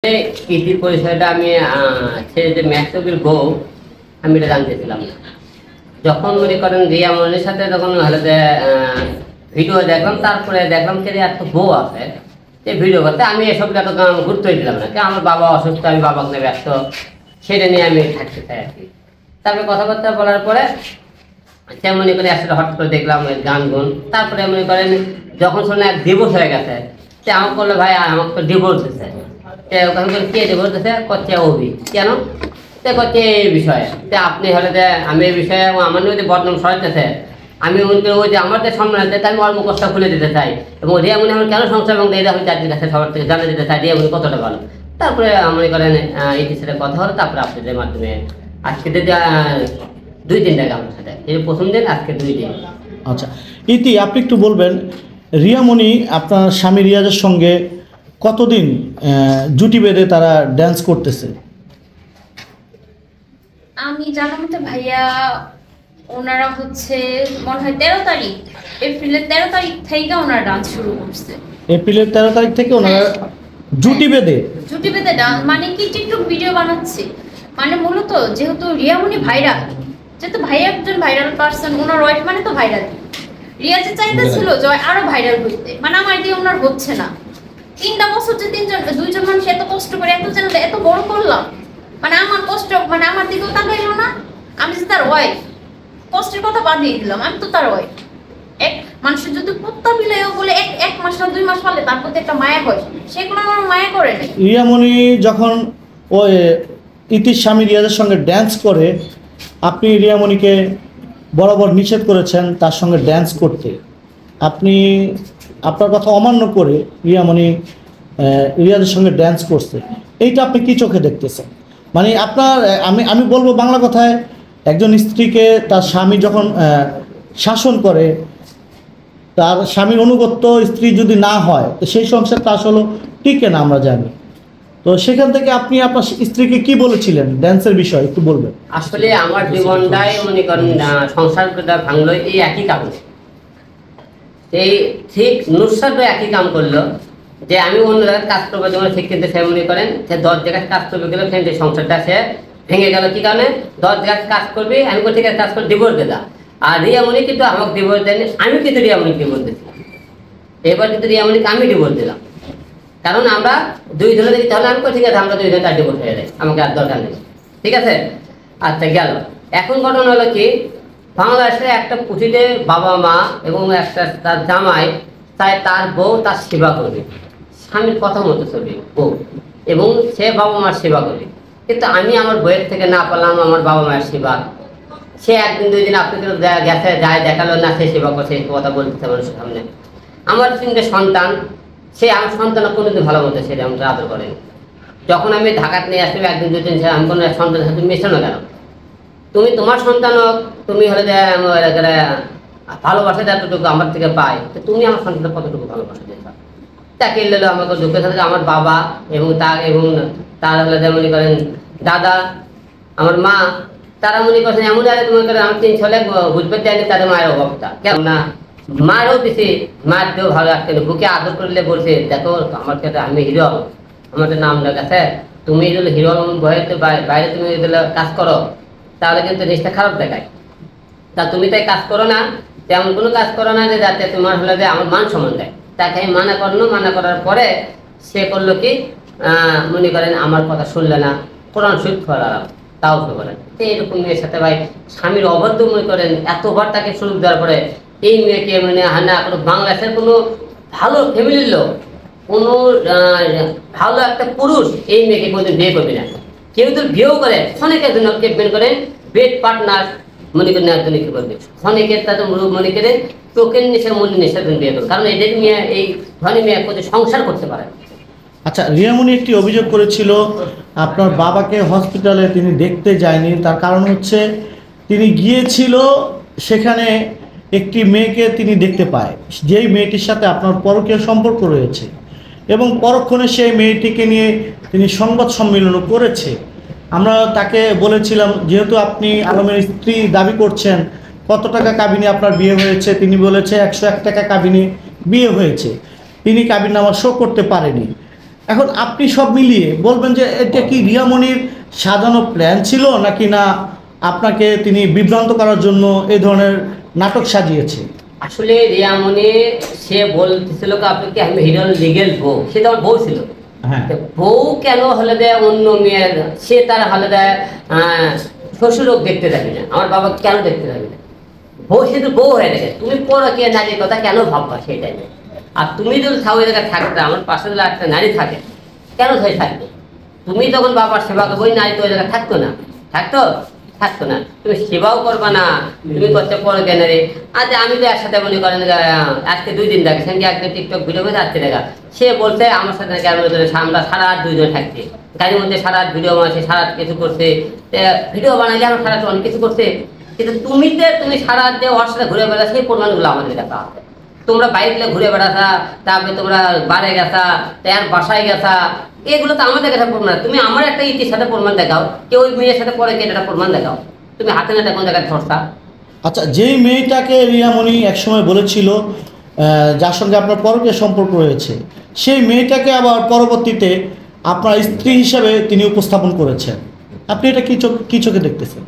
ইতির পরিচয়টা আমি সে যে ম্যাক্সবির বউ আমি এটা জানতেছিলাম না। যখন মনে করেন রিয়া মনির সাথে তখন হলো যে ভিডিও দেখলাম, তারপরে দেখলাম যে এত বউ আছে যে ভিডিও করতে, আমি এসব এত গুরুত্বই দিলাম না। আমার বাবা অসুস্থ, আমি বাবাকে নিয়ে ব্যস্ত, সেটা নিয়ে আমি থাকতে চাই আর কি। তারপরে কথাবার্তা বলার পরে সে মনে করে আসলে হঠাৎ করে দেখলাম গান গুন। তারপরে মনে করেন যখন শুনে এক ডিভোর্স হয়ে গেছে, সে আমাকে বললো ভাই আমাকে তো ডিভোর্স দিচ্ছে। কে ডিভোর্স দিচ্ছে? করছে অভি। কেন? সে করছে এই বিষয়ে যে আপনি হলে যে আমি এই বিষয়ে আমার নিয়ে বদনাম সরাইতেছে, আমি ওই যে আমার যে সম্মান আছে তাই আমি অল্প কষ্ট খুলে দিতে চাই, এবং রিয়া মনে আমার কেন সংসার এবং এটা আমি চাকরির কাছে সবার থেকে জানা দিতে চাই রিয়া মনে কতটা ভালো। তারপরে মনে করেন এটির সাথে কথা হলো, তারপরে আপনাদের মাধ্যমে আজকে 2-3 টাকা আমার সাথে, এই প্রথম দিন, আজকে 2 দিন। আচ্ছা ইতি, আপনি একটু বলবেন রিয়ামণি আপনার স্বামী রিয়াজের সঙ্গে কতদিন জুটি বেঁধে তারা ড্যান্স করতেছে? আমি জানার মতে ভাইয়া ওনারা হচ্ছে মনে হয় 13 তারিখ, এপ্রিলের 13 তারিখ থেকে ওনারা ডান্স শুরু করছে। এপ্রিলের 13 তারিখ থেকে ওনারা জুটি বেঁধে ডান্স মানে কি টিকটক ভিডিও বানাচ্ছে। মানে মূলত যেহেতু রিয়ামণি ভাইরাল, যেহেতু ভাইয়া একজন ভাইরাল পার্সন, ওনার ওয়াইফ মানে তো ভাইরাল। রিয়া যে চাইতেছিল যে আরো ভাইরাল হইতে, মানে আমার দিয়ে ওনার হচ্ছে না। 3টা বছর যে 2জন মানুষ এত কষ্ট করে এত চ্যানেল এত বড় করলাম, মানে আমার কষ্ট, মানে আমার দিকেও তাকাইলো না। আমি যে তার ওয়াইফ, কষ্টের কথা বাদ দিয়ে দিলাম, আমি তো তার ওয়াইফ। এক মানুষের যদি কুত্তা বিলেও বলে এক মাস না 2 মাস পালে তার প্রতি একটা মায়া হয়, সেগুলো আমার মায়া করে নাই। রিয়ামণি যখন ওই ইতির স্বামী রিয়াজের সঙ্গে ড্যান্স করে, আপনি রিয়ামণিকে বরাবর নিষেধ করেছেন তার সঙ্গে ড্যান্স করতে। আপনি আপনার কথা অমান্য করে রিয়ামণি রিয়াজের সঙ্গে ড্যান্স করছে, এইটা আপনি কি চোখে দেখতেছেন? মানে আপনার আমি বলবো বাংলা কথায়, একজন স্ত্রীকে তার স্বামী যখন শাসন করে, তার স্বামীর অনুগত্য স্ত্রী যদি না হয় তো সেই সংসারটা আসলে টিকে না, আমরা জানি। তো সেখান থেকে আপনি আপনার স্ত্রীকে কি বলেছিলেন ড্যান্সের বিষয়ে একটু বলবেন? আসলে আমার জীবনটাই মনে করেন সংসারটা ভাঙলো এই একই কারণে। এই ঠিক নুসরাতও একই কাম করলো, যে আমি অন্য জায়গায় কাজ করবো যেমন ঠিক, কিন্তু সে মনে করেন সে 10 জায়গায় কাজ করবে গেলে সেই সংসারটা সে ভেঙে গেল। কি কারণে? 10 জায়গায় কাজ করবি, আমি ঠিক আছে কাজ করে ডিভোর্স দিয়ে দাও। আর রিয়ামণি কিন্তু আমাকে ডিভোর্স দেয়নি, আমি কিন্তু রিয়ামণিকে ডিভোর্স দিয়েছিলাম। এবার কিন্তু রিয়ামণিকে আমি ডিভোর্স দিলাম, কারণ আমরা 2 জনে দেখি, তাহলে আমি ঠিক আছে আমরা 2 জনে তার ডিভোর্স হয়ে যায়, আমাকে আর দরকার নেই। ঠিক আছে, আচ্ছা গেল। এখন ঘটনা হলো কি, বাংলাদেশে একটা পুঁথিতে বাবা মা এবং একটা তার জামাই তাই তার বউ তার সেবা করবে, স্বামীর কথা মতো চলবে বউ, এবং সে বাবা মার সেবা করবে। কিন্তু আমি আমার বইয়ের থেকে না পেলাম আমার বাবা মায়ের সেবা। সে 1-2 দিন আপনাদের গেছে যায় দেখালো না, সে সেবা করছে, এই কথা বলতেছে মানুষের সামনে। আমার 3টে সন্তান, সে আমার সন্তান কোনোদিন ভালো মতো সেটা আমাকে আদর করেনি। যখন আমি ঢাকাতে নিয়ে আসবো 1-2 দিন, আমি কোনো সন্তানের সাথে মেশো না কেন? তুমি তোমার সন্তান হোক, তুমি হলে যে ভালোবাসা যতটুকু আমার থেকে পাই, তো তুমি আমার সন্তানকে কতটুকু ভালোবাসা দিতে পারো? তাকে এলো আমাকে দুঃখের সাথে আমার বাবা এবং তার হলে যে মনে করেন দাদা, আমার মা, তারা মনে করছেন এমন আরে মনে করেন আমার 3 ছেলে বুঝবে দেয়নি তাদের মায়ের অভাবটা। কেন না, মারও দিছি, মার দিয়েও ভালো রাখতে, বুকে আদর করলে বলছে দেখো আমার কাছে আমি হিরো, আমাদের নাম লেখাছে, তুমি যদি হিরো ভয়েতে বাইরে তুমি যদি কাজ করো তাহলে কিন্তু জিনিসটা খারাপ দেখায়। তা তুমি তাই কাজ করো না, তেমন কোনো কাজ করো না যে যাতে তোমার হলে যে আমার মান সম্মান দেয়। তাকে আমি মানা করলো, মানা করার পরে সে করলো কি, মনে করেন আমার কথা শুনলে না, কোরআন শরীফ করালাম, তাও তো করেন। এইরকম মেয়ের সাথে ভাই স্বামীর অবাধ্য মনে করেন, এতবার তাকে সুযোগ দেওয়ার পরে এই মেয়েকে মানে না কোনো বাংলাদেশের কোনো ভালো ফ্যামিলির লোক, কোনো ভালো একটা পুরুষ এই মেয়েকে কোনোদিন বিয়ে করবে না। কেউ তো বিয়েও করে অনেকের জন্য বের করেন বেড পার্টনার মনে করেন একজন কি করবে, অনেকের তাদের মনে করে চোখের নেশা মনে নেশার জন্য বিয়ে করবে, কারণ এদের মেয়ে এই ধনী মেয়ে কোথায় সংসার করতে পারে। আচ্ছা, রিয়ামণি একটি অভিযোগ করেছিল আপনার বাবাকে হসপিটালে তিনি দেখতে যায়নি, তার কারণ হচ্ছে তিনি গিয়েছিল সেখানে একটি মেয়েকে তিনি দেখতে পায়, যেই মেয়েটির সাথে আপনার পরকীয় সম্পর্ক রয়েছে, এবং পরক্ষণে সেই মেয়েটিকে নিয়ে তিনি সংবাদ সম্মেলনও করেছে। আমরা তাকে বলেছিলাম যেহেতু আপনি আলমের স্ত্রী দাবি করছেন, কত টাকা কাবিনে আপনার বিয়ে হয়েছে? তিনি বলেছে 101 টাকা কাবিনে বিয়ে হয়েছে, তিনি কাবিননামা শো করতে পারেনি। এখন আপনি সব মিলিয়ে বলবেন যে এটা কি রিয়ামণির সাজানো প্ল্যান ছিল নাকি না আপনাকে তিনি বিভ্রান্ত করার জন্য এই ধরনের নাটক সাজিয়েছে? আসলে রিয়ামণি সে বলতেছিল আপনাকে আমি হিরো লিগেল বউ, সে তো আমার বউ ছিল। হ্যাঁ, বউ কেন হলে দেয় অন্য মেয়ের, সে তার হলে দেয় শ্বশুরও দেখতে যাবে না, আমার বাবা কেন দেখতে যাবে না? বউ সে তো বউ হয়ে গেছে, তুমি পরকীয়া নারীর কথা কেন ভাববা সেটাই। আর তুমি যদি ওই জায়গায় থাকতে, আমার পাশে যদি একটা নারী থাকে, কেন হয়ে থাকবে? তুমি তখন বাবার সেবা করবো, ওই নারী তো ওই জায়গায় থাকতো না, থাকতো না। তুমি সেবাও করবা না, তুমি করতে পরকীয়া নারী। আচ্ছা আমি তো একসাথে মনে করেন আজকে 2 দিন দেখে, সঙ্গে একদিন টিকটক ভিডিও করে আজকে দেখা, সে বলছে আমার সাথে আমরা সারা রাত 2 জন থাকছি, গাড়ির মধ্যে সারা রাত ভিডিও বানাচ্ছে, সারা রাত কিছু করছে, ভিডিও বানাইলে আমার সারা রাত অনেক কিছু করছে। কিন্তু তুমি সারা রাত দিয়ে ওর সাথে ঘুরে বেড়া, সেই প্রমাণগুলো আমাদের দেখা হবে। তোমরা বাইরে ঘুরে বেড়াতা, তারপরে তোমরা বারে গেছা, তার বাসায় গেছা, এগুলো তো আমাদের কাছে প্রমাণ। তুমি আমার একটা ইতির সাথে প্রমাণ দেখাও, কেউ ওই মেয়ের সাথে পরে একটা প্রমাণ দেখাও, তুমি হাতে নাতে কোন জায়গায় ধরতা। আচ্ছা, যেই মেয়েটাকে রিয়ামণি একসময় বলেছিল যার সঙ্গে আপনার পরকীয়া সম্পর্ক রয়েছে, সেই মেয়েটাকে আবার পরবর্তীতে আপনার স্ত্রী হিসাবে তিনি উপস্থাপন করেছেন, আপনি এটা কি চোখে দেখতেছেন?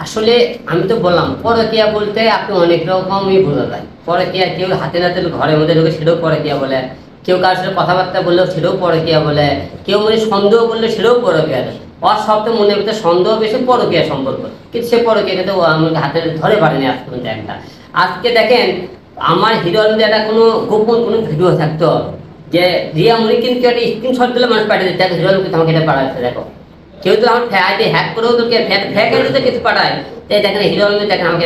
আসলে আমি তো বললাম পরকীয়া বলতে আপনি অনেক রকমই বোঝা যায়। পরকীয়া কেউ হাতে নাতে ঘরের মধ্যে ঢুকে সেটাও পরকীয়া বলে, কেউ কারোর সাথে কথাবার্তা বললেও সেটাও পরকীয়া বলে, কেউ মনে সন্দেহ করলে সেটাও পরকীয়া। ওর সব তো মনের ভিতরে সন্দেহ বেশি পরকীয়া সম্পর্ক, কিন্তু সে পরকীয়া কিন্তু আমাকে হাতে ধরে পারেনি আজ পর্যন্ত একটা। আজকে দেখেন আমার হিরোর একটা কোনো গোপন কোনো ভিডিও থাকতো যে রিয়ামণি কিন্তু একটা স্ক্রিনশট দিলে মানুষ পাঠিয়ে দিচ্ছে, হিরোর কিন্তু আমাকে এটা পাঠাচ্ছে। দেখো কেউ তো আমার আইডি হ্যাক করেও তো ফ্যাক আইডিতে কিছু পাঠায়, তাই দেখেন হিরো দেখেন আমাকে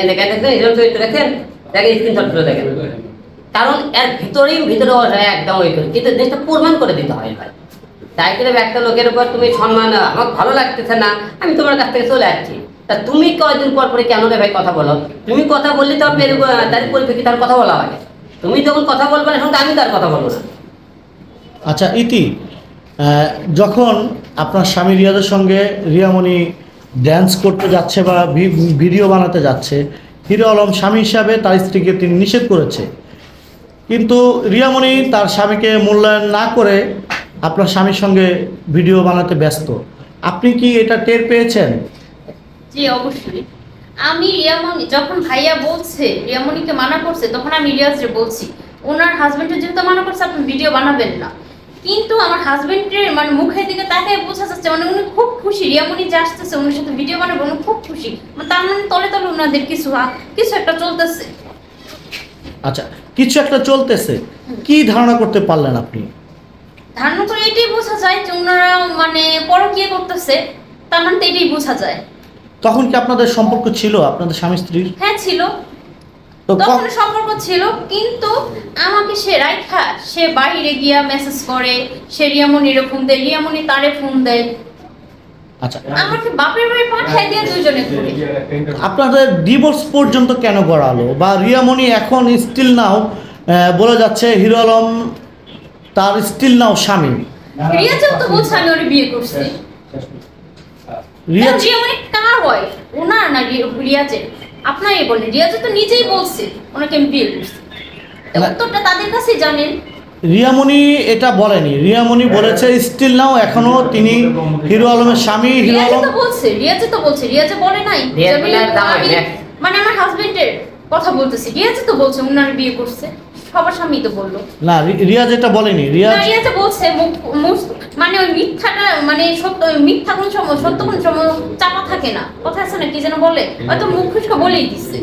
দেখেন হিরো চরিত্র দেখেন, দেখেন স্ক্রিনশটগুলো দেখেন। কারণ এর ভিতরে একদম ওই করে, কিন্তু জিনিসটা প্রমাণ করে দিতে হয় ভাই। তাই করে একটা লোকের উপর তুমি সম্মান, আমার ভালো লাগতেছে না, আমি তোমার কাছ থেকে চলে আসছি, তা তুমি কয়েকদিন পর পরে কেন রে ভাই কথা বলো? তুমি কথা বললে তো তার পরিপ্রেক্ষিতে তার কথা বলা লাগে। তুমি যখন কথা বলবে না সঙ্গে আমি তার কথা বলবো না। আচ্ছা ইতি, যখন আপনার স্বামী রিয়াজের সঙ্গে রিয়ামণি ড্যান্স করতে যাচ্ছে বা ভিডিও বানাতে যাচ্ছে, হিরো আলম স্বামী হিসাবে তার স্ত্রীকে তিনি নিষেধ করেছে, কিন্তু রিয়ামণি তার স্বামীকে মূল্যায়ন না করে আপনার স্বামীর সঙ্গে ভিডিও বানাতে ব্যস্ত, আপনি কি এটা টের পেয়েছেন? জি অবশ্যই। আমি রিয়ামণি যখন ভাইয়া বলছে রিয়ামণিকে মানা করছে, তখন আমি রিয়াজকে বলছি ওনার হাজবেন্ডের যেহেতু মানা করছে আপনি ভিডিও বানাবেন না, কিন্তু আমার হাজবেন্ডের মানে মুখের দিকে তাকায় বোঝা যাচ্ছে মানে উনি খুব খুশি, রিয়ামণি যে আসতেছে ওনার সাথে ভিডিও বানাবো উনি খুব খুশি, তার মানে তলে তলে ওনাদের কিছু একটা চলতেছে। আচ্ছা, কিছু একটা চলতেছে, কি ধারণা করতে পারলেন আপনি? ধারণা করে এটাই বোঝা যায় যে ওনারা মানে পরকীয়া করতেছে, তার মানে তো এটাই বোঝা যায়। তখন কি আপনাদের সম্পর্ক ছিল, আপনাদের স্বামী স্ত্রীর? হ্যাঁ ছিল, তখন সম্পর্ক ছিল, কিন্তু আমাকে সে রাইখা সে বাইরে গিয়া মেসেজ করে, সে রিয়ামণির ফোন দেয়, রিয়ামণি তারে ফোন দেয়। আচ্ছা, আমাকে বাপের বাড়ি পাঠায় দিয়ে দুজনে করে। আপনাদের ডিভোর্স পর্যন্ত কেন গড়ালো, বা রিয়ামণি এখন স্টিল নাও বলে যাচ্ছে হিরো আলম তার স্টিল নাও স্বামী? রিয়াজও তো বলছে আমি ওরে বিয়ে করছি। রিয়ামণি কার ওয়াইফ? ওনার না রিয়াজের? আপনারই বলেন, রিয়াজ তো নিজেই বলছে ওনাকে আমি বিয়ে করছি, উত্তরটা তাদের কাছেই জানেন। রিয়ামণি এটা বলেনি, রিয়ামণি বলেছে স্টিল নাও এখনো তিনি হিরো আলমের স্বামী। হিরো আলম তো বলছে, রিয়াজে বলে নাই মানে আমার হাজবেন্ডের কথা বলতেছি, রিয়াজ তো বলছে ওনার বিয়ে করছে, সবার স্বামী তো বললো না। রিয়াজ এটা বলেনি, রিয়াজ বলছে মানে ওই মিথ্যাটা মানে সত্য, মিথ্যা কোন সময় সত্য কোন সময় চাপা থাকে না, কথা আছে না কি যেন বলে, হয়তো মুখ খুশকা বলেই দিচ্ছে।